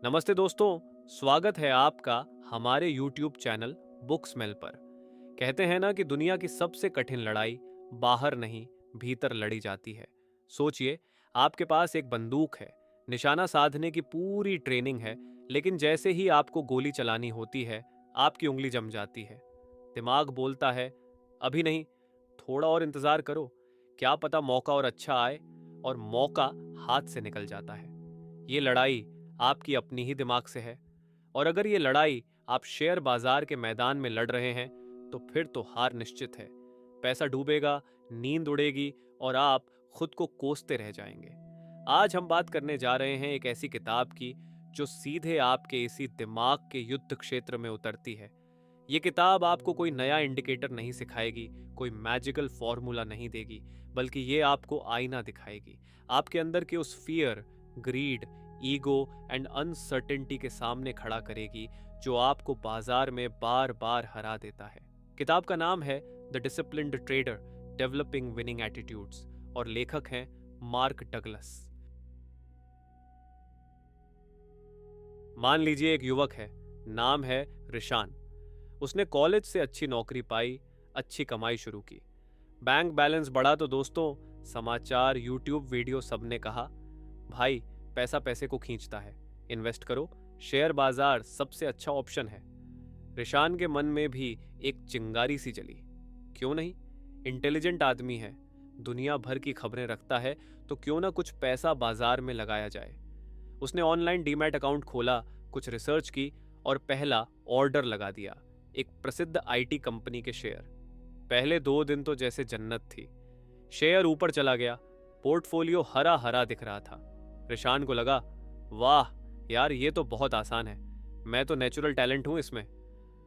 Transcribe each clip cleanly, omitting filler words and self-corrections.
नमस्ते दोस्तों, स्वागत है आपका हमारे YouTube चैनल बुक स्मेल पर। कहते हैं ना कि दुनिया की सबसे कठिन लड़ाई बाहर नहीं, भीतर लड़ी जाती है। सोचिए, आपके पास एक बंदूक है, निशाना साधने की पूरी ट्रेनिंग है, लेकिन जैसे ही आपको गोली चलानी होती है, आपकी उंगली जम जाती है। दिमाग बोलता है, अभी नहीं, थोड़ा और इंतजार करो, क्या पता मौका और अच्छा आए, और मौका हाथ से निकल जाता है। ये लड़ाई आपकी अपनी ही दिमाग से है, और अगर ये लड़ाई आप शेयर बाजार के मैदान में लड़ रहे हैं तो फिर तो हार निश्चित है। पैसा डूबेगा, नींद उड़ेगी और आप खुद को कोसते रह जाएंगे। आज हम बात करने जा रहे हैं एक ऐसी किताब की जो सीधे आपके इसी दिमाग के युद्ध क्षेत्र में उतरती है। ये किताब आपको कोई नया इंडिकेटर नहीं सिखाएगी, कोई मैजिकल फॉर्मूला नहीं देगी, बल्कि ये आपको आईना दिखाएगी, आपके अंदर के उस fear, greed, ego and uncertainty के सामने खड़ा करेगी जो आपको बाजार में बार बार हरा देता है। किताब का नाम है the disciplined trader, developing winning attitudes, और लेखक हैं मार्क डगलस। मान लीजिए एक युवक है, नाम है रिशान। उसने कॉलेज से अच्छी नौकरी पाई, अच्छी कमाई शुरू की, बैंक बैलेंस बढ़ा तो दोस्तों, समाचार, यूट्यूब वीडियो सबने कहा, भाई पैसा पैसे को खींचता है, इन्वेस्ट करो, शेयर बाजार सबसे अच्छा ऑप्शन है। रिशान के मन में भी एक चिंगारी सी जली। क्यों नहीं, इंटेलिजेंट आदमी है, दुनिया भर की खबरें रखता है, तो क्यों ना कुछ पैसा बाजार में लगाया जाए। उसने ऑनलाइन डीमैट अकाउंट खोला, कुछ रिसर्च की और पहला ऑर्डर लगा दिया, एक प्रसिद्ध आईटी कंपनी के शेयर। पहले 2 दिन तो जैसे जन्नत थी। शेयर ऊपर चला गया, पोर्टफोलियो हरा हरा दिख रहा था। रिशान को लगा, वाह यार, ये तो बहुत आसान है, मैं तो नेचुरल टैलेंट हूं इसमें।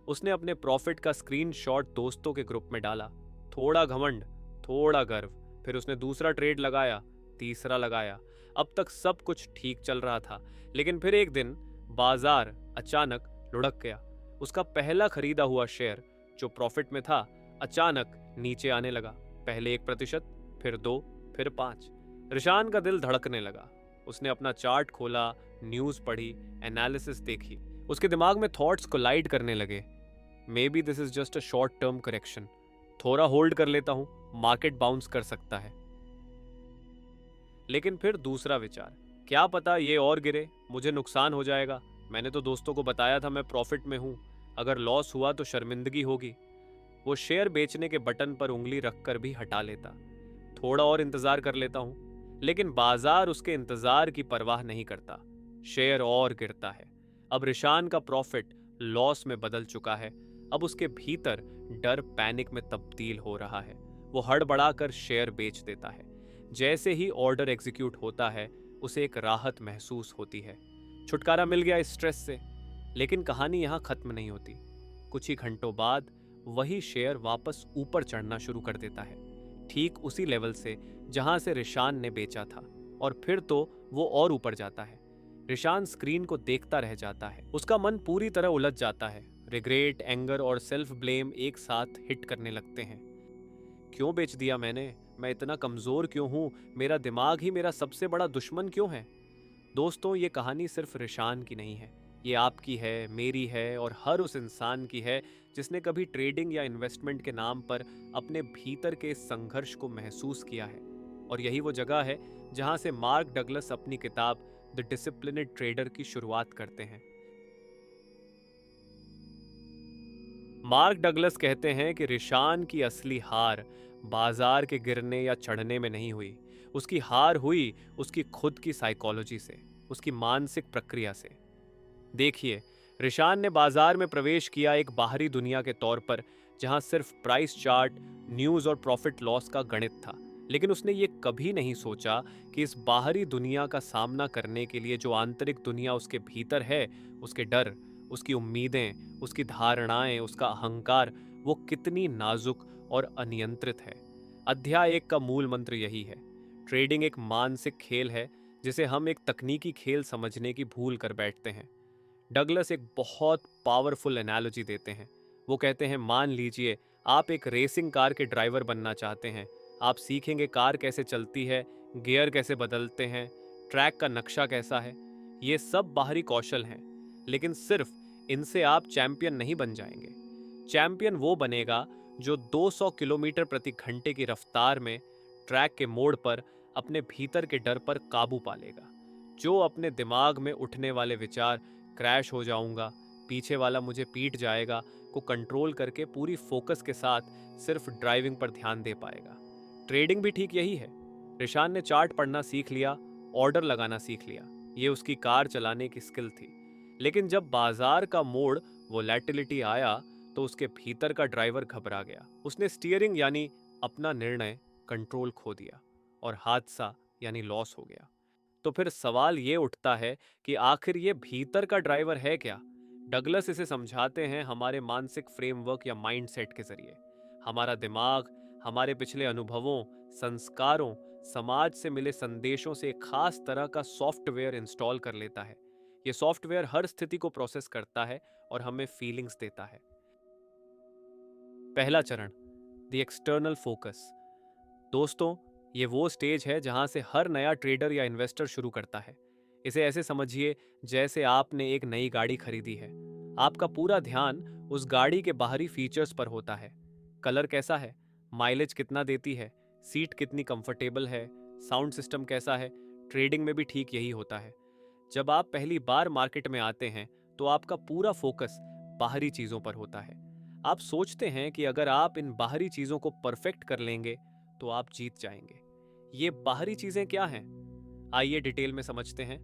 उसने अपने प्रॉफिट का स्क्रीनशॉट दोस्तों के ग्रुप में डाला। थोड़ा घमंड, थोड़ा गर्व। फिर उसने दूसरा ट्रेड लगाया, तीसरा लगाया। अब तक सब कुछ ठीक चल रहा था, लेकिन फिर एक दिन बाजार अचानक लुढ़क गया। उसका पहला खरीदा हुआ शेयर जो प्रॉफिट में था, अचानक नीचे आने लगा। पहले 1%, फिर 2, फिर 5। रिशान का दिल धड़कने लगा। उसने अपना चार्ट खोला, न्यूज़ पढ़ी, एनालिसिस देखी। उसके दिमाग में थॉट्स कोलाइड करने लगे। May be this is just a short term correction, थोड़ा होल्ड कर लेता हूं, मार्केट बाउंस कर सकता है। लेकिन फिर दूसरा विचार, क्या पता ये और गिरे, मुझे नुकसान हो जाएगा। मैंने तो दोस्तों को बताया था मैं प्रॉफिट में हूं, अगर लॉस हुआ तो शर्मिंदगी होगी। वो शेयर बेचने के बटन पर उंगली रखकर भी हटा लेता। थोड़ा और इंतजार कर लेता हूं, लेकिन बाजार उसके इंतजार की परवाह नहीं करता। शेयर और गिरता है। अब रिशान का प्रॉफिट लॉस में बदल चुका है। अब उसके भीतर डर पैनिक में तब्दील हो रहा है। वो हड़बड़ाकर शेयर बेच देता है। जैसे ही ऑर्डर एग्जीक्यूट होता है, उसे एक राहत महसूस होती है। छुटकारा मिल गया इस स्ट्रेस से। लेकिन कहानी यहां खत्म नहीं होती। कुछ ही घंटों बाद वही शेयर वापस ऊपर चढ़ना शुरू कर देता है, ठीक उसी लेवल से जहां से रिशान ने बेचा था। और फिर तो वो और ऊपर जाता है। रिशान स्क्रीन को देखता रह जाता है। उसका मन पूरी तरह उलझ जाता है। रिग्रेट, एंगर और सेल्फ ब्लेम एक साथ हिट करने लगते हैं। क्यों बेच दिया मैंने, मैं इतना कमजोर क्यों हूं, मेरा दिमाग ही मेरा सबसे बड़ा दुश्मन क्यों है। दोस्तों, ये कहानी सिर्फ रिशान की नहीं है, ये आपकी है, मेरी है, और हर उस इंसान की है जिसने कभी ट्रेडिंग या इन्वेस्टमेंट के नाम पर अपने भीतर के इस संघर्ष को महसूस किया है। और यही वो जगह है जहां से मार्क डगलस अपनी किताब द डिसिप्लिन्ड ट्रेडर की शुरुआत करते हैं। मार्क डगलस कहते हैं कि रिशान की असली हार बाजार के गिरने या चढ़ने में नहीं हुई। उसकी हार हुई उसकी खुद की साइकोलॉजी से, उसकी मानसिक प्रक्रिया से। देखिए, रिशान ने बाजार में प्रवेश किया एक बाहरी दुनिया के तौर पर, जहां सिर्फ प्राइस चार्ट, न्यूज़ और प्रॉफिट लॉस का गणित था। लेकिन उसने ये कभी नहीं सोचा कि इस बाहरी दुनिया का सामना करने के लिए जो आंतरिक दुनिया उसके भीतर है, उसके डर, उसकी उम्मीदें, उसकी धारणाएं, उसका अहंकार, वो कितनी नाजुक और अनियंत्रित है। अध्याय 1 का मूल मंत्र यही है। ट्रेडिंग एक मानसिक खेल है जिसे हम एक तकनीकी खेल समझने की भूल कर बैठते हैं। डगलस एक बहुत पावरफुल एनालॉजी देते हैं। वो कहते हैं, मान लीजिए आप एक रेसिंग कार के ड्राइवर बनना चाहते हैं। आप सीखेंगे कार कैसे चलती है, गियर कैसे बदलते हैं, ट्रैक का नक्शा कैसा है। ये सब बाहरी कौशल हैं, लेकिन सिर्फ इनसे आप चैंपियन नहीं बन जाएंगे। चैंपियन वो बनेगा जो 200 किलोमीटर प्रति घंटे की रफ्तार में ट्रैक के मोड़ पर अपने भीतर के डर पर काबू पा लेगा, जो अपने दिमाग में उठने वाले विचार क्रैश हो जाऊंगा, पीछे वाला मुझे पीट जाएगा को कंट्रोल करके पूरी फोकस के साथ सिर्फ ड्राइविंग पर ध्यान दे पाएगा। ट्रेडिंग भी ठीक यही है। रिशान ने चार्ट पढ़ना सीख लिया, ऑर्डर लगाना सीख लिया, ये उसकी कार चलाने की स्किल थी। लेकिन जब बाजार का मोड़ वोलेटिलिटी आया तो उसके भीतर का ड्राइवर घबरा गया। उसने स्टीयरिंग यानी अपना निर्णय कंट्रोल खो दिया और हादसा यानी लॉस हो गया। तो फिर सवाल ये उठता है कि आखिर ये भीतर का ड्राइवर है क्या? डगलस इसे समझाते हैं हमारे मानसिक फ्रेमवर्क या माइंडसेट के जरिए। हमारा दिमाग हमारे पिछले अनुभवों, संस्कारों, समाज से मिले संदेशों से एक खास तरह का सॉफ्टवेयर इंस्टॉल कर लेता है। ये सॉफ्टवेयर हर स्थिति को प्रोसेस करता है और हमें फीलिंग्स देता है। पहला चरण, द एक्सटर्नल फोकस। दोस्तों, ये वो स्टेज है जहां से हर नया ट्रेडर या इन्वेस्टर शुरू करता है। इसे ऐसे समझिए जैसे आपने एक नई गाड़ी खरीदी है। आपका पूरा ध्यान उस गाड़ी के बाहरी फीचर्स पर होता है। कलर कैसा है, माइलेज कितना देती है, सीट कितनी कंफर्टेबल है, साउंड सिस्टम कैसा है। ट्रेडिंग में भी ठीक यही होता है। जब आप पहली बार मार्केट में आते हैं तो आपका पूरा फोकस बाहरी चीजों पर होता है। आप सोचते हैं कि अगर आप इन बाहरी चीजों को परफेक्ट कर लेंगे तो आप जीत जाएंगे। ये बाहरी चीजें क्या हैं? आइए डिटेल में समझते हैं।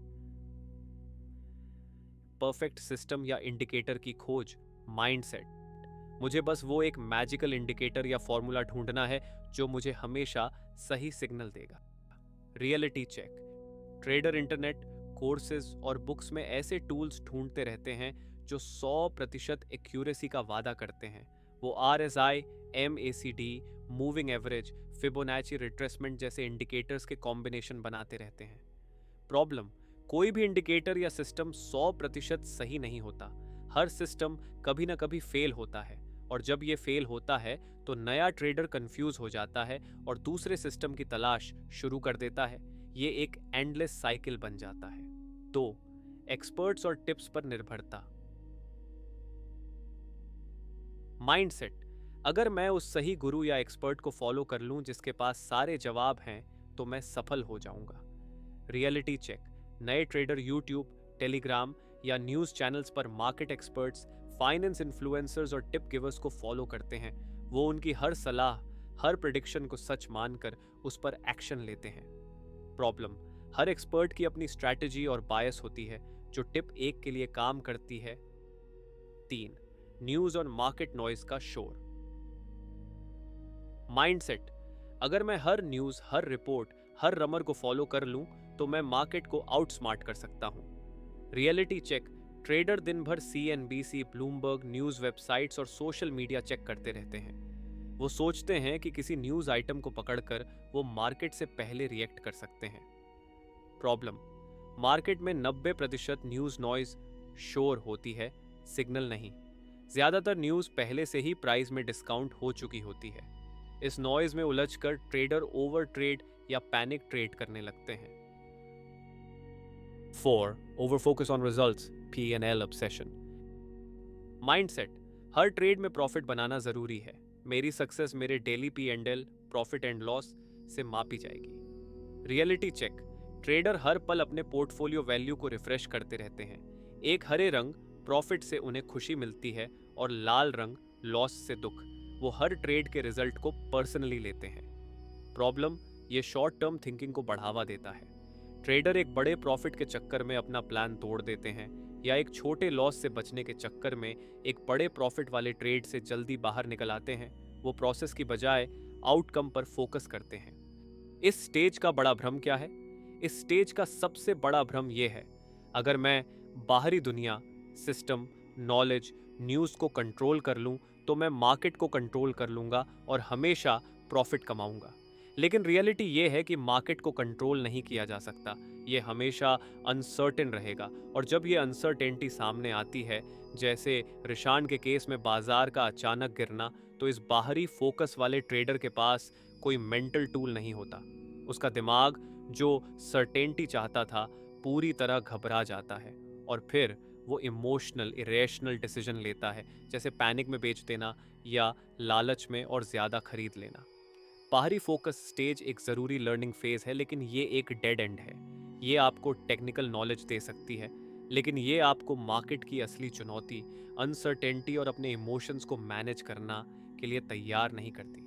परफेक्ट सिस्टम या इंडिकेटर की खोज, माइंडसेट। मुझे बस वो एक मैजिकल इंडिकेटर या फॉर्मूला ढूंढना है जो मुझे हमेशा सही सिग्नल देगा। Reality check. Trader internet, courses और बुक्स में ऐसे टूल्स ढूंढते रहते हैं जो 100% एक्यूरेसी का वादा करते हैं। वो RSI, MACD, moving average, Fibonacci retracement जैसे इंडिकेटर्स के कॉम्बिनेशन बनाते रहते हैं। प्रॉब्लम, कोई भी इंडिकेटर या सिस्टम 100% सही नहीं होता। हर सिस्टम कभी ना कभी फेल होता है, और जब ये फेल होता है तो नया ट्रेडर कंफ्यूज हो जाता है और दूसरे सिस्टम की तलाश शुरू कर देता है। ये एक एंडलेस साइकिल बन जाता है। 2. एक्सपर्ट्स और टिप्स पर निर्भरता। माइंडसेट। अगर मैं उस सही गुरु या एक्सपर्ट को फॉलो कर लूं जिसके पास सारे जवाब हैं तो मैं सफल हो जाऊंगा। Reality check. नए ट्रेडर यूट्यूब, टेलीग्राम या न्यूज़ चैनल्स पर मार्केट एक्सपर्ट्स, फाइनेंस इन्फ्लुएंसर्स और टिप गिवर्स को फॉलो करते हैं। वो उनकी हर सलाह, हर प्रेडिक्शन को सच मानकर उस पर एक्शन लेते हैं। प्रॉब्लम, हर एक्सपर्ट की अपनी स्ट्रैटेजी और बायस होती है, जो टिप 1 के लिए काम करती है। 3. न्यूज़ और मार्केट नॉइज का शोर। माइंडसेट। अगर मैं हर न्यूज़, हर रिपोर्ट, हर रमर को फॉलो कर लूं तो मैं मार्केट को आउटस्मार्ट कर सकता हूं। Reality check. ट्रेडर दिन भर CNBC, ब्लूमबर्ग, न्यूज़ वेबसाइट्स और सोशल मीडिया चेक करते रहते हैं। वो सोचते हैं कि किसी न्यूज़ आइटम को पकड़कर वो मार्केट से पहले रिएक्ट कर सकते हैं। प्रॉब्लम, मार्केट में 90% न्यूज़ नॉइज, शोर होती है, सिग्नल नहीं। ज़्यादातर न्यूज़ पहले से ही प्राइस में डिस्काउंट हो चुकी होती है। इस नॉइज में उलझकर ट्रेडर ओवर ट्रेड या पैनिक ट्रेड करने लगते हैं। 4. Over focus on results, P&L obsession. Mindset. Her trade में प्रॉफिट बनाना जरूरी है। मेरी सक्सेस मेरे daily P&L, profit and loss से मापी जाएगी। Reality check. ट्रेडर हर पल अपने पोर्टफोलियो वैल्यू को रिफ्रेश करते रहते हैं। एक हरे रंग प्रॉफिट से उन्हें खुशी मिलती है और लाल रंग लॉस से दुख। वो हर ट्रेड के रिजल्ट को पर्सनली लेते हैं। प्रॉब्लम, ये शॉर्ट टर्म थिंकिंग को बढ़ावा देता है। ट्रेडर एक बड़े प्रॉफिट के चक्कर में अपना प्लान तोड़ देते हैं, या एक छोटे लॉस से बचने के चक्कर में एक बड़े प्रॉफिट वाले ट्रेड से जल्दी बाहर निकल आते हैं। वो प्रोसेस की बजाय आउटकम पर फोकस करते हैं। इस स्टेज का बड़ा भ्रम क्या है? इस स्टेज का सबसे बड़ा भ्रम यह है, अगर मैं बाहरी दुनिया, सिस्टम, नॉलेज, न्यूज़ को कंट्रोल कर लूं तो मैं मार्केट को कंट्रोल कर लूंगा और हमेशा प्रॉफिट कमाऊंगा। लेकिन रियलिटी ये है कि मार्केट को कंट्रोल नहीं किया जा सकता। ये हमेशा अनसर्टेन रहेगा, और जब ये अनसर्टेनिटी सामने आती है, जैसे रिशान के केस में बाजार का अचानक गिरना, तो इस बाहरी फोकस वाले ट्रेडर के पास कोई मेंटल टूल नहीं होता। उसका दिमाग जो सर्टेनिटी चाहता था पूरी तरह घबरा जाता है और फिर वो इमोशनल इरेशनल डिसीजन लेता है, जैसे पैनिक में बेच देना या लालच में और ज़्यादा खरीद लेना। बाहरी फोकस स्टेज एक ज़रूरी लर्निंग फेज है, लेकिन ये एक डेड एंड है। ये आपको टेक्निकल नॉलेज दे सकती है, लेकिन ये आपको मार्केट की असली चुनौती, अनसर्टेनिटी और अपने इमोशंस को मैनेज करना के लिए तैयार नहीं करती।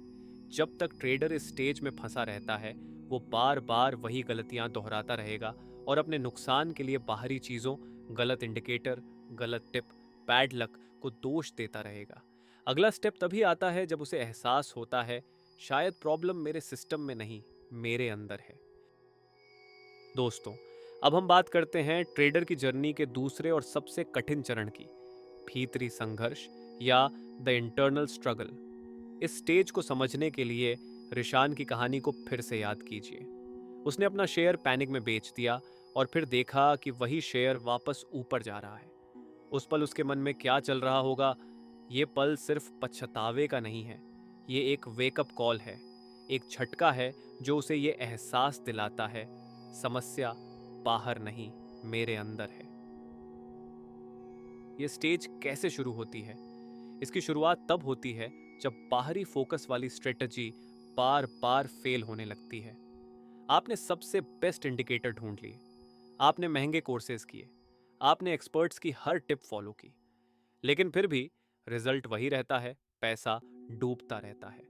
जब तक ट्रेडर इस स्टेज में फंसा रहता है, वो बार बार वही गलतियां दोहराता रहेगा और अपने नुकसान के लिए बाहरी चीज़ों, गलत इंडिकेटर, गलत टिप, बैड लक को दोष देता रहेगा। अगला स्टेप तभी आता है जब उसे एहसास होता है, शायद प्रॉब्लम मेरे सिस्टम में नहीं, मेरे अंदर है। दोस्तों, अब हम बात करते हैं ट्रेडर की जर्नी के दूसरे और सबसे कठिन चरण की, भीतरी संघर्ष या द इंटरनल स्ट्रगल। इस स्टेज को समझने के लिए रिशान की कहानी को फिर से याद कीजिए। उसने अपना शेयर पैनिक में बेच दिया और फिर देखा कि वही शेयर वापस ऊपर जा रहा है। उस पल उसके मन में क्या चल रहा होगा? ये पल सिर्फ पछतावे का नहीं है, ये एक वेकअप कॉल है, एक झटका है जो उसे ये एहसास दिलाता है, समस्या बाहर नहीं, मेरे अंदर है। ये स्टेज कैसे शुरू होती है? इसकी शुरुआत तब होती है जब बाहरी फोकस वाली स्ट्रेटजी बार बार फेल होने लगती है। आपने सबसे बेस्ट इंडिकेटर ढूंढ लिए, आपने महंगे कोर्सेज किए, आपने एक्सपर्ट्स की हर टिप फॉलो की, लेकिन फिर भी रिजल्ट वही रहता है, पैसा डूबता रहता है।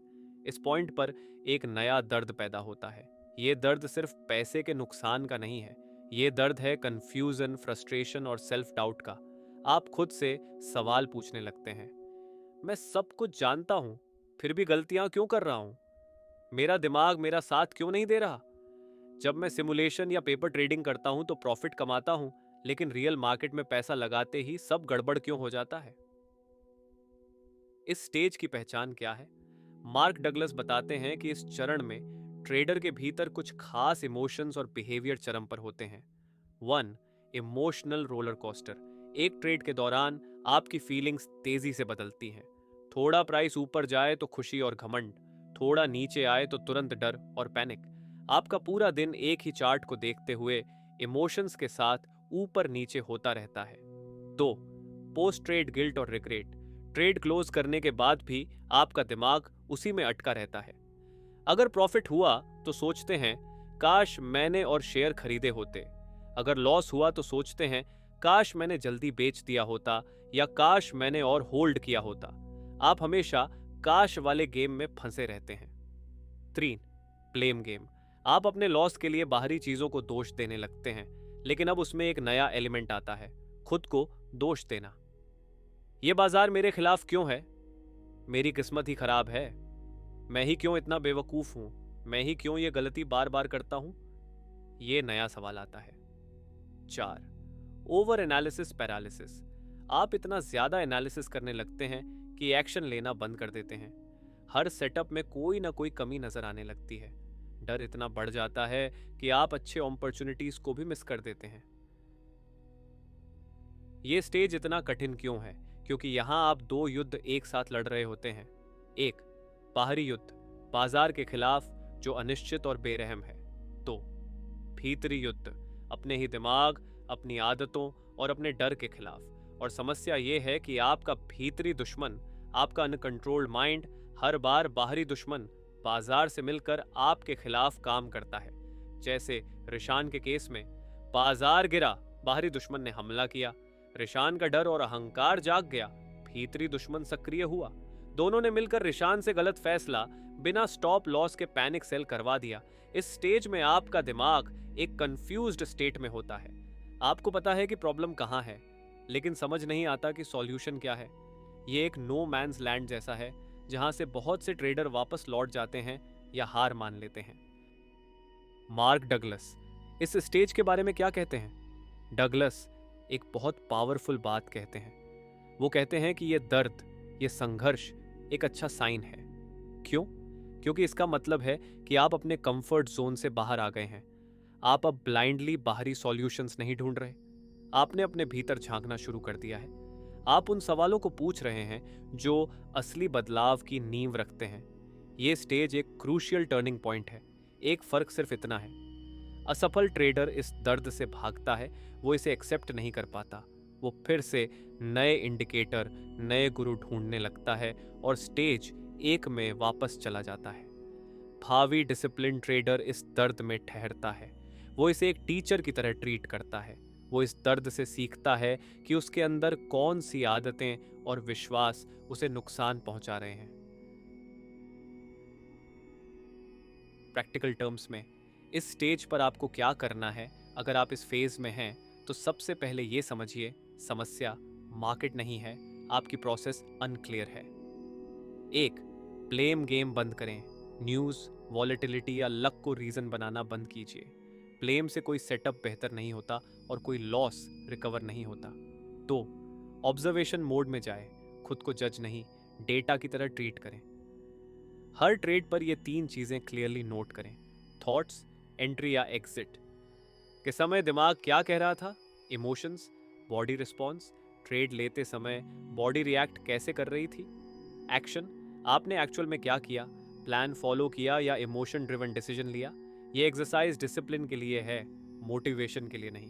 इस पॉइंट पर एक नया दर्द पैदा होता है। ये दर्द सिर्फ पैसे के नुकसान का नहीं है, ये दर्द है कंफ्यूजन, फ्रस्ट्रेशन और सेल्फ डाउट का। आप खुद से सवाल पूछने लगते हैं, मैं सब कुछ जानता हूं, फिर भी गलतियां क्यों कर रहा हूं? मेरा दिमाग मेरा साथ क्यों नहीं दे रहा? जब मैं सिमुलेशन या पेपर ट्रेडिंग करता हूं तो प्रॉफिट कमाता हूं, लेकिन रियल मार्केट में पैसा लगाते ही सब गड़बड़ क्यों हो जाता है? इस स्टेज की पहचान क्या है? मार्क डगलस बताते हैं कि इस चरण में ट्रेडर के भीतर कुछ खास इमोशंस और बिहेवियर चरम पर होते हैं। 1. Emotional roller coaster. एक ट्रेड के दौरान आपकी फीलिंग्स तेजी से बदलती हैं। थोड़ा प्राइस ऊपर जाए तो खुशी और घमंड, थोड़ा नीचे आए तो तुरंत डर और पैनिक। आपका पूरा दिन एक ही चार्ट को देखते हुए इमोशंस के साथ ऊपर नीचे होता रहता है। 2. पोस्ट ट्रेड गिल्ट और रिग्रेट। ट्रेड क्लोज करने के बाद भी आपका दिमाग उसी में अटका रहता है। अगर प्रॉफिट हुआ तो सोचते हैं, काश मैंने और शेयर खरीदे होते। अगर लॉस हुआ तो सोचते हैं, काश मैंने जल्दी बेच दिया होता या काश मैंने और होल्ड किया होता। आप हमेशा काश वाले गेम में फंसे रहते हैं। 3. Blame game. आप अपने लॉस के लिए बाहरी चीजों को दोष देने लगते हैं, लेकिन अब उसमें एक नया एलिमेंट आता है, खुद को दोष देना। ये बाजार मेरे खिलाफ क्यों है? मेरी किस्मत ही खराब है। मैं ही क्यों इतना बेवकूफ हूं? मैं ही क्यों ये गलती बार बार करता हूं? ये नया सवाल आता है। 4. Over analysis paralysis. आप इतना ज्यादा एनालिसिस करने लगते हैं कि एक्शन लेना बंद कर देते हैं। हर सेटअप में कोई ना कोई कमी नजर आने लगती है। डर इतना बढ़ जाता है कि आप अच्छे अपॉर्चुनिटीज को भी मिस कर देते हैं। ये स्टेज इतना कठिन क्यों है? क्योंकि यहां आप दो युद्ध एक साथ लड़ रहे होते हैं। एक, बाहरी युद्ध, बाजार के खिलाफ जो अनिश्चित और बेरहम है। 2, भीतरी युद्ध, अपने ही दिमाग, अपनी आदतों और अपने डर के खिलाफ। और समस्या ये है कि आपका भीतरी दुश्मन, आपका अनकंट्रोल्ड माइंड, हर बार बाहरी दुश्मन बाजार से मिलकर आपके खिलाफ काम करता है। जैसे रिशान के केस में, बाजार गिरा, बाहरी दुश्मन ने हमला किया। रिशान का डर और अहंकार जाग गया, भीतरी दुश्मन सक्रिय हुआ। दोनों ने मिलकर रिशान से गलत फैसला, बिना स्टॉप लॉस के पैनिक सेल करवा दिया। इस स्टेज में आपका दिमाग एक कंफ्यूज्ड स्टेट में होता है। आपको पता है कि प्रॉब्लम कहां है, लेकिन समझ नहीं आता कि सॉल्यूशन क्या है। ये एक नो मैन्स लैंड जैसा है, जहां से बहुत से ट्रेडर वापस लौट जाते हैं या हार मान लेते हैं। मार्क डगलस इस स्टेज के बारे में क्या कहते हैं? डगलस एक बहुत पावरफुल बात कहते हैं। वो कहते हैं कि ये दर्द, ये संघर्ष एक अच्छा साइन है। क्यों? क्योंकि इसका मतलब है कि आप अपने कंफर्ट जोन से बाहर आ गए हैं। आप अब ब्लाइंडली बाहरी सॉल्यूशंस नहीं ढूंढ रहे, आपने अपने भीतर झांकना शुरू कर दिया है। आप उन सवालों को पूछ रहे हैं जो असली बदलाव की नींव रखते हैं। ये स्टेज एक क्रूशियल टर्निंग पॉइंट है। एक फर्क सिर्फ इतना है, असफल ट्रेडर इस दर्द से भागता है, वो इसे एक्सेप्ट नहीं कर पाता। वो फिर से नए इंडिकेटर, नए गुरु ढूंढने लगता है और स्टेज 1 में वापस चला जाता है। भावी डिसिप्लिन ट्रेडर इस दर्द में ठहरता है। वो इसे एक टीचर की तरह ट्रीट करता है। वो इस दर्द से सीखता है कि उसके अंदर कौन सी आदतें और विश्वास उसे नुकसान पहुंचा रहे हैं। प्रैक्टिकल टर्म्स में इस स्टेज पर आपको क्या करना है अगर आप इस फेज में हैं, तो सबसे पहले ये समझिए, समस्या मार्केट नहीं है, आपकी प्रोसेस अनक्लियर है। 1. ब्लेम गेम बंद करें। न्यूज़, वॉलेटिलिटी या लक को रीज़न बनाना बंद कीजिए। ब्लेम से कोई सेटअप बेहतर नहीं होता और कोई लॉस रिकवर नहीं होता। 2. ऑब्जर्वेशन मोड में जाए। खुद को जज नहीं, डेटा की तरह ट्रीट करें। हर ट्रेड पर ये 3 चीज़ें क्लियरली नोट करें। थॉट्स, एंट्री या एग्जिट के समय दिमाग क्या कह रहा था, इमोशंस, बॉडी रिस्पॉन्स, ट्रेड लेते समय बॉडी रिएक्ट कैसे कर रही थी, एक्शन, आपने एक्चुअल में क्या किया, प्लान फॉलो किया या इमोशन ड्रिवन डिसीजन लिया। ये एक्सरसाइज डिसिप्लिन के लिए है, मोटिवेशन के लिए नहीं।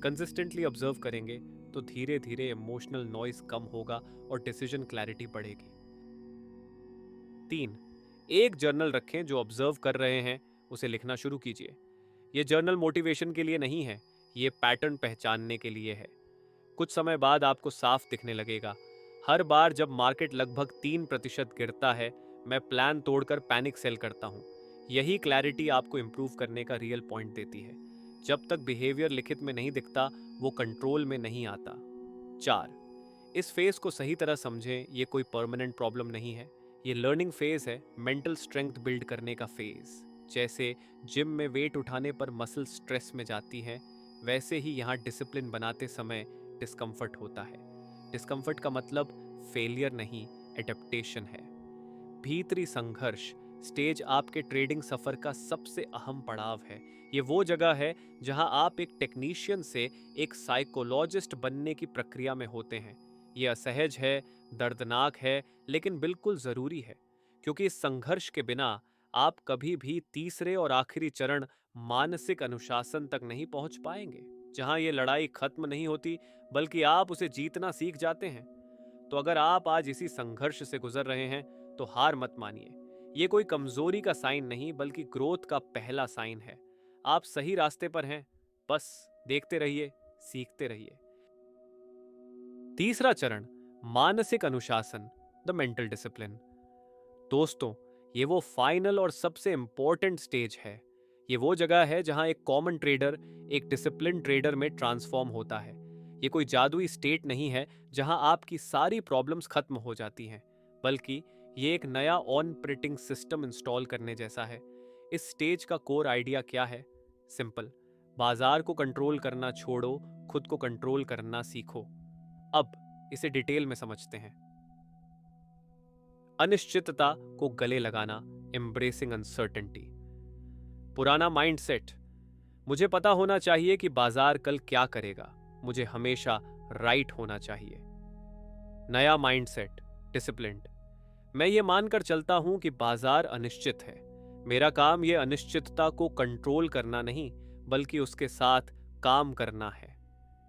कंसिस्टेंटली ऑब्जर्व करेंगे तो धीरे धीरे इमोशनल नॉइज कम होगा और डिसीजन क्लैरिटी बढ़ेगी। 3. एक जर्नल रखें, जो ऑब्जर्व कर रहे हैं उसे लिखना शुरू कीजिए। ये जर्नल मोटिवेशन के लिए नहीं है, ये पैटर्न पहचानने के लिए है। कुछ समय बाद आपको साफ दिखने लगेगा। हर बार जब मार्केट लगभग 3% गिरता है, मैं प्लान तोड़कर पैनिक सेल करता हूँ। यही क्लैरिटी आपको इम्प्रूव करने का रियल पॉइंट देती है। जब तक बिहेवियर लिखित में नहीं दिखता, वो कंट्रोल में नहीं आता। 4. इस फेज को सही तरह समझें, ये कोई परमानेंट प्रॉब्लम नहीं है, ये लर्निंग फेज है, मेंटल स्ट्रेंथ बिल्ड करने का फेज। जैसे जिम में वेट उठाने पर मसल स्ट्रेस में जाती है, वैसे ही यहाँ डिसिप्लिन बनाते समय डिस्कम्फर्ट होता है। डिस्कम्फर्ट का मतलब फेलियर नहीं, एडेप्टेशन है। भीतरी संघर्ष स्टेज आपके ट्रेडिंग सफर का सबसे अहम पड़ाव है। ये वो जगह है जहां आप एक टेक्नीशियन से एक साइकोलॉजिस्ट बनने की प्रक्रिया में होते हैं। ये असहज है, दर्दनाक है, लेकिन बिल्कुल जरूरी है, क्योंकि इस संघर्ष के बिना आप कभी भी तीसरे और आखिरी चरण, मानसिक अनुशासन तक नहीं पहुंच पाएंगे, जहां ये लड़ाई खत्म नहीं होती बल्कि आप उसे जीतना सीख जाते हैं। तो अगर आप आज इसी संघर्ष से गुजर रहे हैं तो हार मत मानिए। ये कोई कमजोरी का साइन नहीं, बल्कि ग्रोथ का पहला साइन है। आप सही रास्ते पर हैं, बस देखते रहिए, सीखते रहिए। तीसरा चरण, मानसिक अनुशासन, द मेंटल डिसिप्लिन। दोस्तों, ये वो फाइनल और सबसे इंपॉर्टेंट स्टेज है। ये वो जगह है जहां एक कॉमन ट्रेडर एक डिसिप्लिन ट्रेडर में ट्रांसफॉर्म होता है। ये कोई जादुई स्टेट नहीं है जहां आपकी सारी प्रॉब्लम्स खत्म हो जाती हैं, बल्कि ये एक नया ऑपरेटिंग सिस्टम इंस्टॉल करने जैसा है। इस स्टेज का कोर आइडिया क्या है? सिंपल, बाजार को कंट्रोल करना छोड़ो, खुद को कंट्रोल करना सीखो। अब इसे डिटेल में समझते हैं। अनिश्चितता को गले लगाना, एम्ब्रेसिंग अनसर्टेनिटी। पुराना माइंडसेट, मुझे पता होना चाहिए कि बाजार कल क्या करेगा, मुझे हमेशा राइट होना चाहिए। नया माइंडसेट, डिसिप्लिन्ड, मैं ये मानकर चलता हूं कि बाजार अनिश्चित है। मेरा काम ये अनिश्चितता को कंट्रोल करना नहीं, बल्कि उसके साथ काम करना है।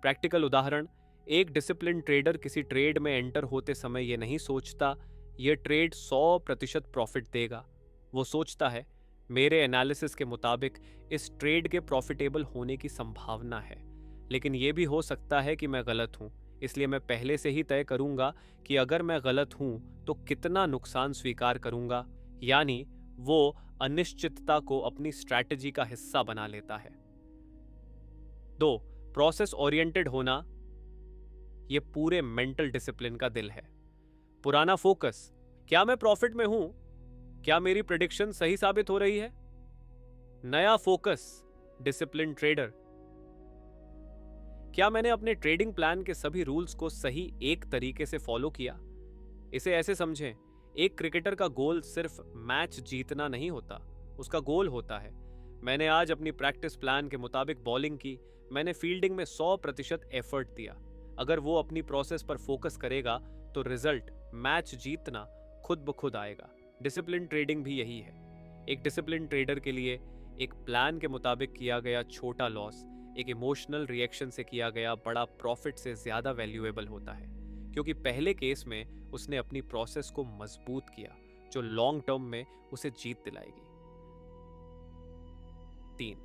प्रैक्टिकल उदाहरण, एक डिसिप्लिन ट्रेडर किसी ट्रेड में एंटर होते समय ये नहीं सोचता ये ट्रेड 100% प्रॉफिट देगा। वो सोचता है, मेरे एनालिसिस के मुताबिक इस ट्रेड के प्रॉफिटेबल होने की संभावना है, लेकिन ये भी हो सकता है कि मैं गलत हूं, इसलिए मैं पहले से ही तय करूंगा कि अगर मैं गलत हूं तो कितना नुकसान स्वीकार करूंगा। यानी वो अनिश्चितता को अपनी स्ट्रैटेजी का हिस्सा बना लेता है। 2. प्रोसेस ओरिएंटेड होना, यह पूरे मेंटल डिसिप्लिन का दिल है। पुराना फोकस, क्या मैं प्रॉफिट में हूं, क्या मेरी प्रेडिक्शन सही साबित हो रही है। नया फोकस, डिसिप्लिन ट्रेडर, क्या मैंने अपने ट्रेडिंग प्लान के सभी रूल्स को सही एक तरीके से फॉलो किया। इसे ऐसे समझें, एक क्रिकेटर का गोल सिर्फ मैच जीतना नहीं होता, उसका गोल होता है, मैंने आज अपनी प्रैक्टिस प्लान के मुताबिक बॉलिंग की, मैंने फील्डिंग में 100% एफर्ट दिया। अगर वो अपनी प्रोसेस पर फोकस करेगा तो रिजल्ट, मैच जीतना खुद ब खुद आएगा। डिसिप्लिन ट्रेडिंग भी यही है। एक डिसिप्लिन ट्रेडर के लिए एक प्लान के मुताबिक किया गया छोटा लॉस एक इमोशनल रिएक्शन से किया गया बड़ा प्रॉफिट से ज्यादा वैल्यूएबल होता है, क्योंकि पहले केस में उसने अपनी प्रोसेस को मजबूत किया जो लॉन्ग टर्म में उसे जीत दिलाएगी। 3,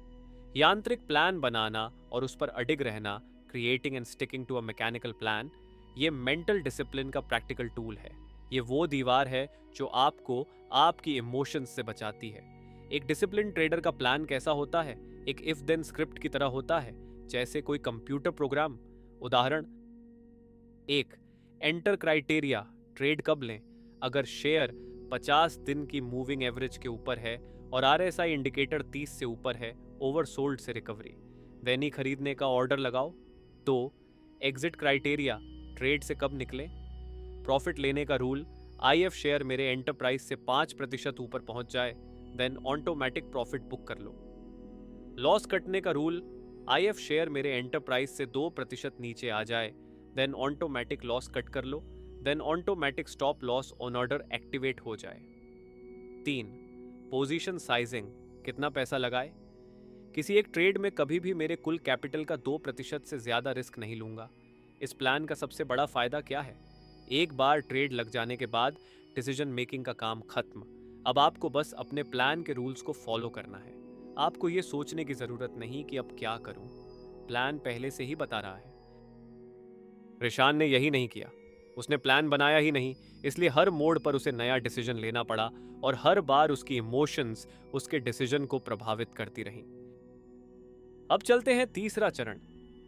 यांत्रिक प्लान बनाना और उस पर अडिग रहना, creating and sticking to a mechanical plan, ये मेंटल डिसिप्लिन का प्रैक्टिकल टूल है। ये वो दीवार है जो आपको आपकी इमोशंस से बचाती है। एक डिसिप्लिन ट्रेडर का प्लान कैसा होता है? एक इफ देन स्क्रिप्ट की तरह होता है, जैसे कोई कंप्यूटर प्रोग्राम। उदाहरण 1, एंटर क्राइटेरिया, ट्रेड कब लें? अगर शेयर 50 दिन की मूविंग एवरेज के ऊपर है और आरएसआई इंडिकेटर 30 से ऊपर है, ओवरसोल्ड से रिकवरी, देन ही खरीदने का ऑर्डर लगाओ। 2, एग्जिट क्राइटेरिया, ट्रेड से कब निकलें? प्रॉफिट लेने का रूल, आईएफ शेयर मेरे एंटरप्राइज से 5% ऊपर पहुंच जाए, देन ऑटोमेटिक प्रॉफिट बुक कर लो। लॉस कटने का रूल, आईएफ शेयर मेरे एंटरप्राइज से 2% नीचे आ जाए, देन ऑटोमेटिक लॉस कट कर लो, then automatic stop loss on order activate हो जाए। 3, पोजीशन साइजिंग, कितना पैसा लगाए? किसी एक ट्रेड में कभी भी मेरे कुल कैपिटल का 2% से ज्यादा रिस्क नहीं लूंगा। इस प्लान का सबसे बड़ा फायदा क्या है? एक बार ट्रेड लग जाने के बाद डिसीजन मेकिंग का काम खत्म। अब आपको बस अपने प्लान के रूल्स को फॉलो करना है। आपको ये सोचने की जरूरत नहीं कि अब क्या करूं, प्लान पहले से ही बता रहा है। रिशान ने यही नहीं किया। उसने प्लान बनाया ही नहीं, इसलिए हर मोड़ पर उसे नया डिसीजन लेना पड़ा और हर बार उसकी इमोशंस उसके डिसीजन को प्रभावित करती रहीं। अब चलते हैं तीसरा चरण,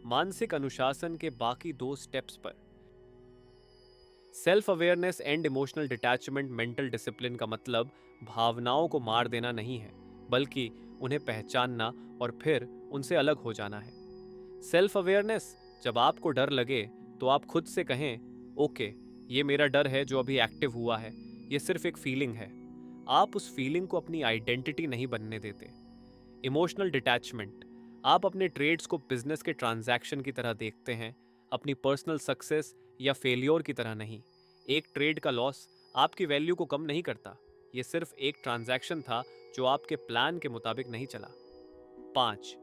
मानसिक अनुशासन के बाकी 2 स्टेप्स पर। Self awareness and emotional detachment mental discipline का मतलब भावनाओं को मार देना नहीं है, बल्कि उन्हें पहचानना और फिर उनसे अलग हो जाना है। सेल्फ अवेयरनेस, जब आपको डर लगे तो आप खुद से कहें, ओके, ये मेरा डर है जो अभी एक्टिव हुआ है, ये सिर्फ एक फीलिंग है। आप उस फीलिंग को अपनी आइडेंटिटी नहीं बनने देते। इमोशनल डिटैचमेंट, आप अपने ट्रेड्स को बिजनेस के ट्रांजैक्शन की तरह देखते हैं, अपनी पर्सनल सक्सेस या फेलियर की तरह नहीं। एक ट्रेड का लॉस आपकी वैल्यू को कम नहीं करता, ये सिर्फ एक ट्रांजैक्शन था जो आपके प्लान के मुताबिक नहीं चला। 5,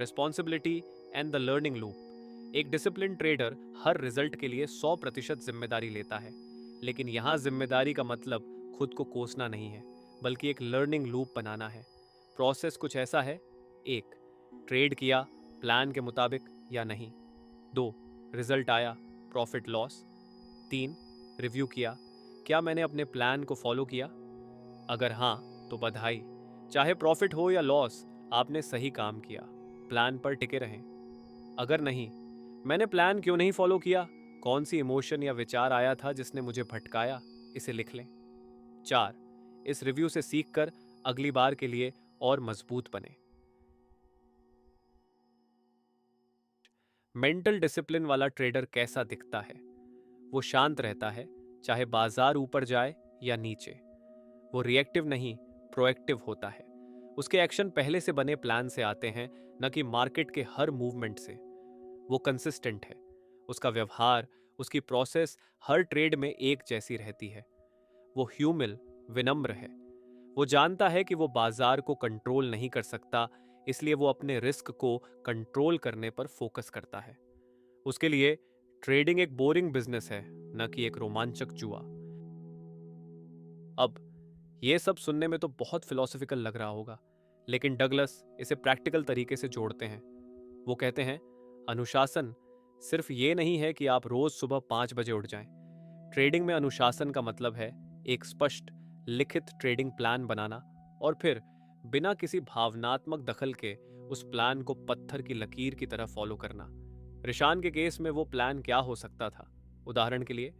responsibility and the learning loop, एक डिसिप्लिन ट्रेडर हर रिजल्ट के लिए 100% जिम्मेदारी लेता है, लेकिन यहाँ जिम्मेदारी का मतलब खुद को कोसना नहीं है, बल्कि एक लर्निंग लूप बनाना है। प्रोसेस कुछ ऐसा है: 1, ट्रेड किया प्लान के मुताबिक या नहीं। 2, रिजल्ट आया, प्रॉफिट लॉस। 3, रिव्यू किया, क्या मैंने अपने प्लान को फॉलो किया? अगर हाँ तो बधाई, चाहे प्रॉफिट हो या लॉस, आपने सही काम किया, प्लान पर टिके रहें। अगर नहीं, मैंने प्लान क्यों नहीं फॉलो किया, कौन सी इमोशन या विचार आया था जिसने मुझे भटकाया, इसे लिख लें। 4, इस रिव्यू से सीखकर अगली बार के लिए और मजबूत बने। मेंटल डिसिप्लिन वाला ट्रेडर कैसा दिखता है? वो शांत रहता है, चाहे बाजार ऊपर जाए या नीचे। वो रिएक्टिव नहीं, प्रोएक्टिव होता है। उसके एक्शन पहले से बने प्लान से आते हैं, न कि मार्केट के हर मूवमेंट से। वो कंसिस्टेंट है, उसका व्यवहार, उसकी प्रोसेस हर ट्रेड में एक जैसी रहती है। वो ह्यूमिल, विनम्र है। वो जानता है कि वो बाजार को कंट्रोल नहीं कर सकता, इसलिए वो अपने रिस्क को कंट्रोल करने पर फोकस करता है। उसके लिए ट्रेडिंग एक बोरिंग बिजनेस है, न कि एक रोमांचक जुआ। अब ये सब सुनने में तो बहुत फिलोसॉफिकल लग रहा होगा, लेकिन डगलस इसे प्रैक्टिकल तरीके से जोड़ते हैं। वो कहते हैं, अनुशासन सिर्फ ये नहीं है कि आप रोज सुबह 5 बजे उठ जाएं। ट्रेडिंग में अनुशासन का मतलब है एक स्पष्ट लिखित ट्रेडिंग प्लान बनाना और फिर बिना किसी भावनात्मक दखल के उस प्लान को पत्थर की लकीर की तरह फॉलो करना। रिशान के केस में वो प्लान क्या हो सकता था? उदाहरण के लिए,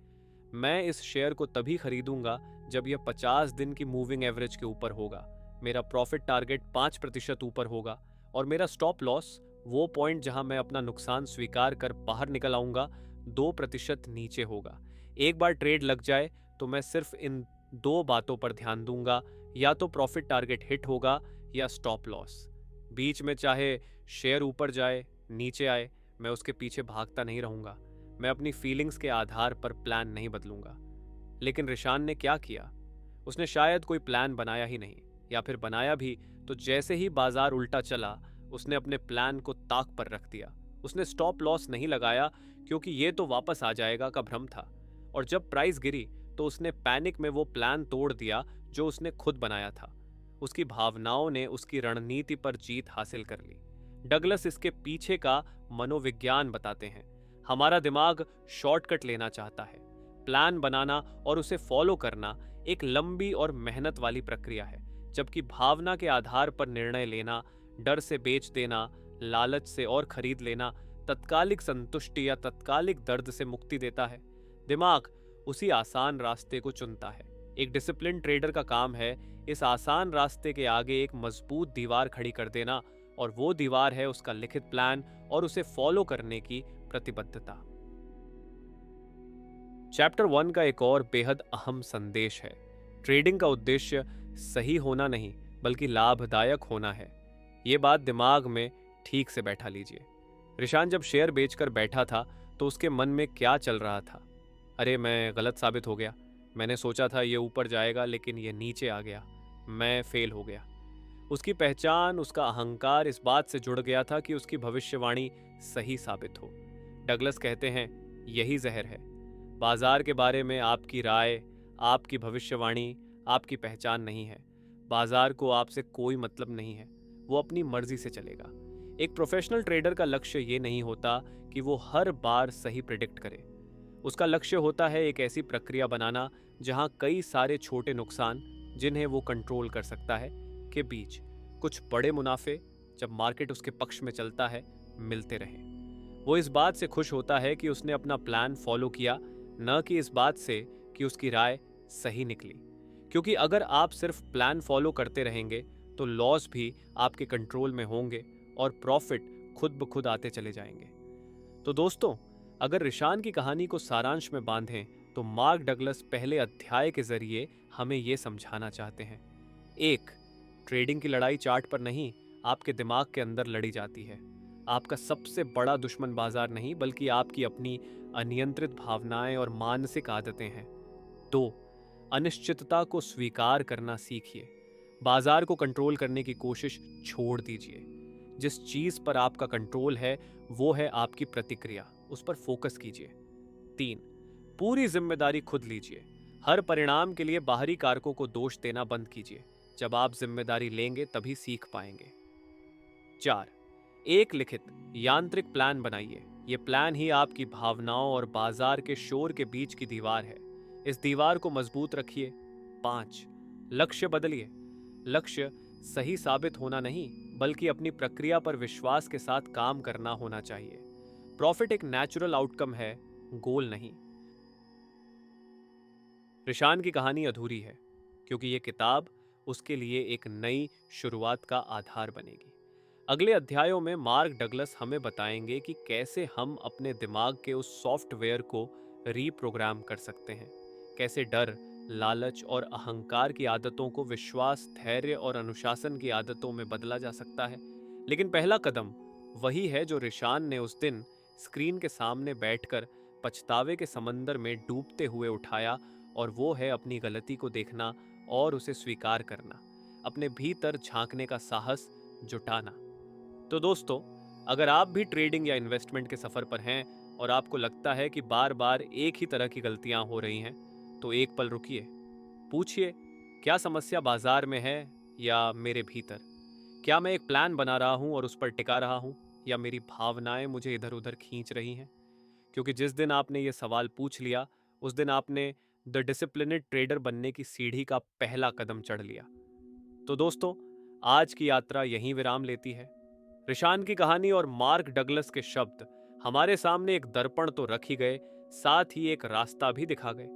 मैं इस शेयर को तभी खरीदूंगा जब यह 50 दिन की मूविंग एवरेज के ऊपर होगा, मेरा प्रॉफिट टारगेट 5% ऊपर होगा और मेरा स्टॉप लॉस, वो पॉइंट जहां मैं अपना नुकसान स्वीकार कर बाहर निकल आऊंगा, 2% नीचे होगा। एक बार ट्रेड लग जाए तो मैं सिर्फ इन 2 बातों पर ध्यान दूंगा, या तो प्रॉफिट टारगेट हिट होगा या स्टॉप लॉस। बीच में चाहे शेयर ऊपर जाए नीचे आए, मैं उसके पीछे भागता नहीं रहूंगा। मैं अपनी फीलिंग्स के आधार पर प्लान नहीं बदलूंगा। लेकिन रिशान ने क्या किया? उसने शायद कोई प्लान बनाया ही नहीं, या फिर बनाया भी तो जैसे ही बाजार उल्टा चला, उसने अपने प्लान को ताक पर रख दिया। उसने स्टॉप लॉस नहीं लगाया, क्योंकि ये तो वापस आ जाएगा का भ्रम था। और जब प्राइस गिरी तो उसने पैनिक में वो प्लान तोड़ दिया जो उसने खुद बनाया था। उसकी भावनाओं ने उसकी रणनीति पर जीत हासिल कर ली। डगलस इसके पीछे का मनोविज्ञान बताते हैं। हमारा दिमाग शॉर्टकट लेना चाहता है। प्लान बनाना और उसे फॉलो करना एक लंबी और मेहनत वाली प्रक्रिया है, जबकि भावना के आधार पर निर्णय लेना, डर से बेच देना, लालच से और खरीद लेना तत्कालिक संतुष्टि या तत्कालिक दर्द से मुक्ति देता है। दिमाग उसी आसान रास्ते को चुनता है। एक डिसिप्लिन ट्रेडर का काम है इस आसान रास्ते के आगे एक मजबूत दीवार खड़ी कर देना, और वो दीवार है उसका लिखित प्लान और उसे फॉलो करने की प्रतिबद्धता। चैप्टर 1 का एक और बेहद अहम संदेश है। ट्रेडिंग का उद्देश्य सही होना नहीं, बल्कि लाभदायक होना है। ये बात दिमाग में ठीक से बैठा लीजिए। रिशान जब शेयर बेचकर बैठा था तो उसके मन में क्या चल रहा था? अरे, मैं गलत साबित हो गया। मैंने सोचा था ये ऊपर जाएगा, लेकिन ये नीचे आ गया। मैं फेल हो गया। उसकी पहचान, उसका अहंकार इस बात से जुड़ गया था कि उसकी भविष्यवाणी सही साबित हो। डगलस कहते हैं, यही जहर है। बाजार के बारे में आपकी राय, आपकी भविष्यवाणी, आपकी पहचान नहीं है। बाजार को आपसे कोई मतलब नहीं है। वो अपनी मर्जी से चलेगा। एक प्रोफेशनल ट्रेडर का लक्ष्य ये नहीं होता कि वो हर बार सही प्रिडिक्ट करे। उसका लक्ष्य होता है एक ऐसी प्रक्रिया बनाना जहां कई सारे छोटे नुकसान, जिन्हें वो कंट्रोल कर सकता है, के बीच कुछ बड़े मुनाफे, जब मार्केट उसके पक्ष में चलता है, मिलते रहें। वो इस बात से खुश होता है कि उसने अपना प्लान फॉलो किया, न कि इस बात से कि उसकी राय सही निकली। क्योंकि अगर आप सिर्फ प्लान फॉलो करते रहेंगे तो लॉस भी आपके कंट्रोल में होंगे और प्रॉफिट खुद ब खुद आते चले जाएंगे। तो दोस्तों, अगर रिशान की कहानी को सारांश में बांधें तो मार्क डगलस पहले अध्याय के जरिए हमें यह समझाना चाहते हैं। 1. ट्रेडिंग की लड़ाई चार्ट पर नहीं, आपके दिमाग के अंदर लड़ी जाती है। आपका सबसे बड़ा दुश्मन बाजार नहीं, बल्कि आपकी अपनी अनियंत्रित भावनाएं और मानसिक आदतें हैं। 2. अनिश्चितता को स्वीकार करना सीखिए। बाजार को कंट्रोल करने की कोशिश छोड़ दीजिए। जिस चीज पर आपका कंट्रोल है वो है आपकी प्रतिक्रिया, उस पर फोकस कीजिए। 3. पूरी जिम्मेदारी खुद लीजिए। हर परिणाम के लिए बाहरी कारकों को दोष देना बंद कीजिए। जब आप जिम्मेदारी लेंगे तभी सीख पाएंगे। 4. एक लिखित यांत्रिक प्लान बनाइए। ये प्लान ही आपकी भावनाओं और बाजार के शोर के बीच की दीवार है। इस दीवार को मजबूत रखिए। 5. लक्ष्य बदलिए। लक्ष्य सही साबित होना नहीं, बल्कि अपनी प्रक्रिया पर विश्वास के साथ काम करना होना चाहिए। प्रॉफिट एक नेचुरल आउटकम है, गोल नहीं। रिशान की कहानी अधूरी है, क्योंकि ये किताब उसके लिए एक नई शुरुआत का आधार बनेगी। अगले अध्यायों में मार्क डगलस हमें बताएंगे कि कैसे हम अपने दिमाग के उस सॉफ्टवेयर को रीप्रोग्राम कर सकते हैं। कैसे डर, लालच और अहंकार की आदतों को विश्वास, धैर्य और अनुशासन की आदतों में बदला जा सकता है। लेकिन पहला कदम वही है जो रिशान ने उस दिन स्क्रीन के सामने बैठकर पछतावे के समंदर में डूबते हुए उठाया, और वो है अपनी गलती को देखना और उसे स्वीकार करना, अपने भीतर झांकने का साहस जुटाना। तो दोस्तों, अगर आप भी ट्रेडिंग या इन्वेस्टमेंट के सफर पर हैं और आपको लगता है कि बार बार एक ही तरह की गलतियां हो रही हैं, तो एक पल रुकिए। पूछिए, क्या समस्या बाजार में है या मेरे भीतर? क्या मैं एक प्लान बना रहा हूं और उस पर टिका रहा हूं, या मेरी भावनाएं मुझे इधर उधर खींच रही हैं? क्योंकि जिस दिन आपने ये सवाल पूछ लिया, उस दिन आपने द डिसिप्लिनेड ट्रेडर बनने की सीढ़ी का पहला कदम चढ़ लिया। तो दोस्तों, आज की यात्रा यहीं विराम लेती है। रिशान की कहानी और मार्क डगलस के शब्द हमारे सामने एक दर्पण तो रख ही गए, साथ ही एक रास्ता भी दिखा गए।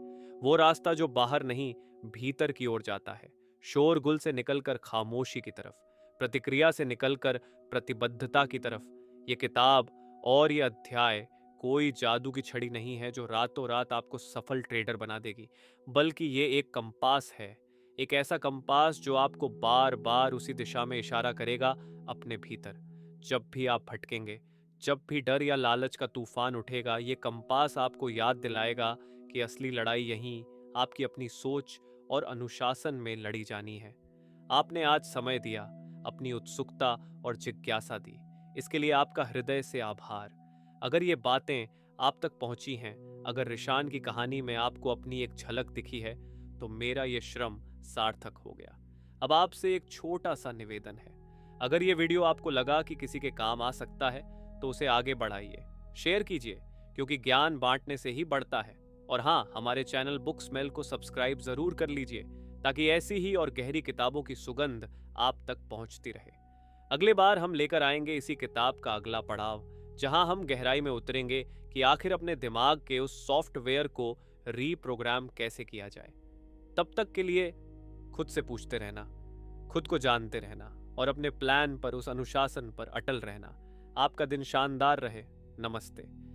वो रास्ता जो बाहर नहीं, भीतर की ओर जाता है। शोरगुल से निकलकर खामोशी की तरफ, प्रतिक्रिया से निकलकर प्रतिबद्धता की तरफ। ये किताब और ये अध्याय कोई जादू की छड़ी नहीं है जो रातों रात आपको सफल ट्रेडर बना देगी, बल्कि ये एक कंपास है। एक ऐसा कंपास जो आपको बार बार उसी दिशा में इशारा करेगा, अपने भीतर। जब भी आप भटकेंगे, जब भी डर या लालच का तूफान उठेगा, ये कंपास आपको याद दिलाएगा कि असली लड़ाई यहीं आपकी अपनी सोच और अनुशासन में लड़ी जानी है। आपने आज समय दिया, अपनी उत्सुकता और जिज्ञासा दी। इसके लिए आपका हृदय से आभार। अगर ये बातें आप तक पहुंची हैं, अगर रिशान की कहानी में आपको अपनी एक झलक दिखी है, तो मेरा ये श्रम सार्थक हो गया। अब आपसे एक छोटा सा निवेदन है, अगर ये वीडियो आपको लगा कि किसी के काम आ सकता है तो उसे आगे बढ़ाइए, शेयर कीजिए, क्योंकि ज्ञान बांटने से ही बढ़ता है। और हाँ, हमारे चैनल बुक स्मेल को सब्सक्राइब जरूर कर लीजिए, ताकि ऐसी ही और गहरी किताबों की सुगंध आप तक पहुंचती रहे। अगली बार हम लेकर आएंगे इसी किताब का अगला पड़ाव, जहां हम गहराई में उतरेंगे कि आखिर अपने दिमाग के उस सॉफ्टवेयर को रीप्रोग्राम कैसे किया जाए। तब तक के लिए खुद से पूछते रहना, खुद को जानते रहना और अपने प्लान पर, उस अनुशासन पर अटल रहना। आपका दिन शानदार रहे। नमस्ते।